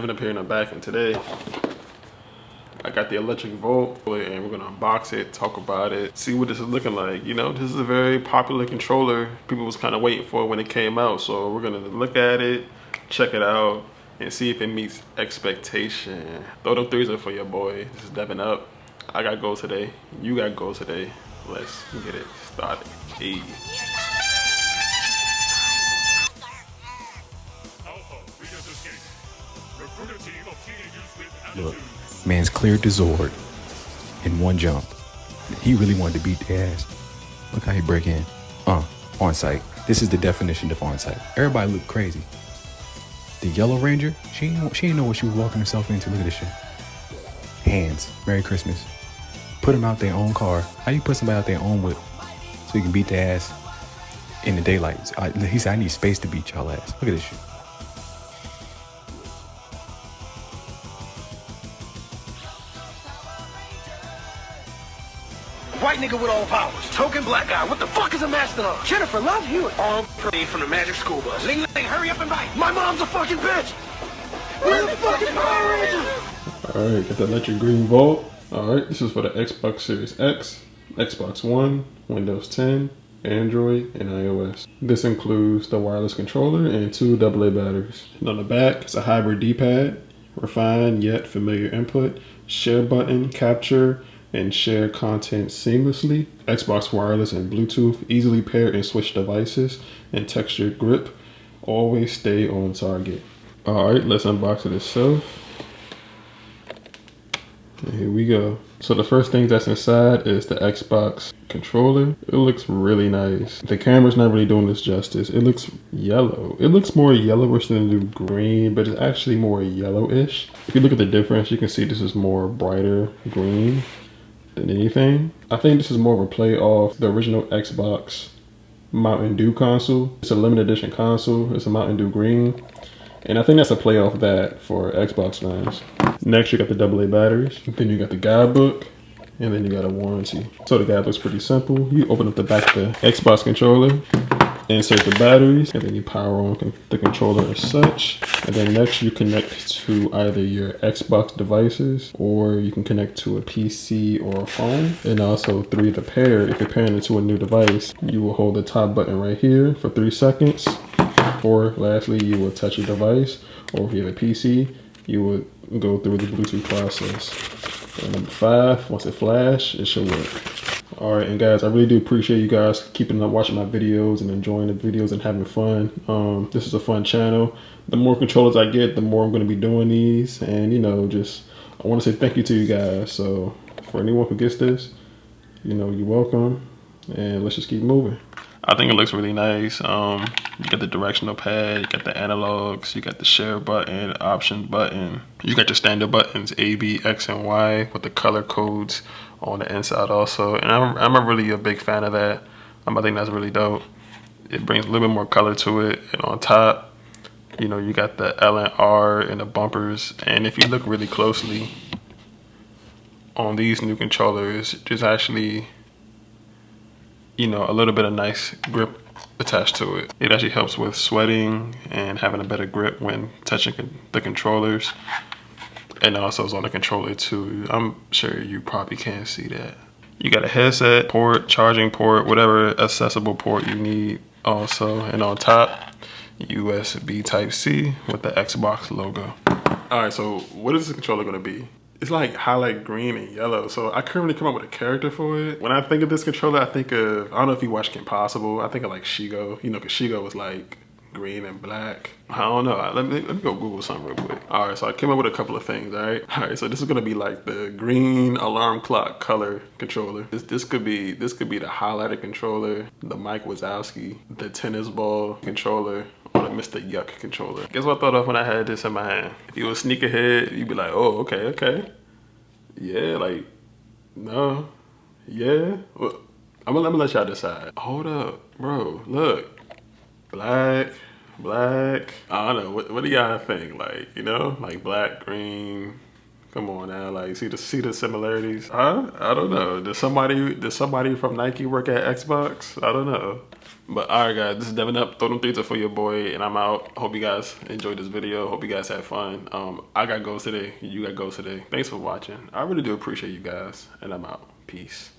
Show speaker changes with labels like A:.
A: Devin up here in the back, and today I got the Electric Volt, and we're gonna unbox it, talk about it, see what this is looking like. You know, this is a very popular controller. People was kind of waiting for it when it came out, so we're gonna look at it, check it out, and see if it meets expectation. Throw them threes up for your boy. This is Devin up. I got goals today. You got goals today. Let's get it started. Hey.
B: Look, man's cleared the Zord in one jump. He really wanted to beat the ass. Look how he break in. On site. This is the definition of on site. Everybody look crazy. The Yellow Ranger, she didn't know what she was walking herself into. Look at this shit. Hands. Merry Christmas. Put them out their own car. How you put somebody out their own whip so you can beat their ass in the daylight? He said, I need space to beat y'all ass. Look at this shit.
C: White nigga with all powers. Token black guy. What the fuck is a mastodon? Jennifer Love Hewitt. All parade from the Magic School Bus. Ling Ling, hurry up and bite. My mom's a fucking bitch. Where's the fucking Power Ranger?
A: Alright, got the Electric Green Volt. Alright, this is for the Xbox Series X, Xbox One, Windows 10, Android, and iOS. This includes the wireless controller and two AA batteries. And on the back, it's a hybrid D-pad, refined yet familiar input, share button, capture, and share content seamlessly, Xbox wireless and Bluetooth, easily pair and switch devices, and textured grip, always stay on target. Alright, let's unbox it itself. And here we go. So the first thing that's inside is the Xbox controller. It looks really nice. The camera's not really doing this justice. It looks yellow. It looks more yellowish than the green, but it's actually more yellowish. If you look at the difference, you can see this is more brighter green than anything. I think this is more of a play off the original Xbox Mountain Dew console. It's a limited edition console. It's a Mountain Dew green. And I think that's a play off that for Xbox fans. Next, you got the AA batteries. Then you got the guidebook. And then you got a warranty. So the guidebook's pretty simple. You open up the back of the Xbox controller, insert the batteries, and then you power on the controller as such. And then next you connect to either your Xbox devices, or you can connect to a PC or a phone. And also through the pair, if you're pairing it to a new device, you will hold the top button right here for 3 seconds. Or lastly, you will touch your device, or if you have a PC, you would go through the Bluetooth process. And number 5, once it flashes, it should work. Alright, and guys, I really do appreciate you guys keeping up watching my videos and enjoying the videos and having fun. This is a fun channel. The more controllers I get, the more I'm going to be doing these. And, you know, just, I want to say thank you to you guys. So, for anyone who gets this, you know, you're welcome. And let's just keep moving. I think it looks really nice. You got the directional pad, you got the analogs, you got the share button, option button. You got your standard buttons, A, B, X, and Y with the color codes on the inside also. And I'm really a big fan of that. I think that's really dope. It brings a little bit more color to it. And on top, you know, you got the L and R and the bumpers. And if you look really closely on these new controllers, there's actually, you know, a little bit of nice grip attached to it. It actually helps with sweating and having a better grip when touching the controllers. And also it's on the controller too. I'm sure you probably can't see that. You got a headset port, charging port, whatever accessible port you need also. And on top, USB Type-C with the Xbox logo. Alright, so what is this controller gonna be? It's like highlight green and yellow, so I couldn't really come up with a character for it. When I think of this controller, I think of, I don't know if you watched Kim Possible, I think of like Shigo, you know, because Shigo was like green and black. I don't know, let me go Google something real quick. All right, so I came up with a couple of things, all right, so this is gonna be like the green alarm clock color controller. This could be the highlighter controller, the Mike Wazowski, the tennis ball controller, or the Mr. Yuck controller. Guess what I thought of when I had this in my hand? If you were a sneakerhead, you'd be like, oh, okay. Yeah, like, no, yeah. Well, I'm gonna let y'all decide. Hold up, bro, look. Black. I don't know, what do y'all think? Like, you know, like black, green, Come on now, like see the similarities. Huh? I don't know. Does somebody from Nike work at Xbox? I don't know. But alright guys, this is Devin Up. Throw them threes up for your boy, and I'm out. Hope you guys enjoyed this video. Hope you guys had fun. I got goals today. You got goals today. Thanks for watching. I really do appreciate you guys, and I'm out. Peace.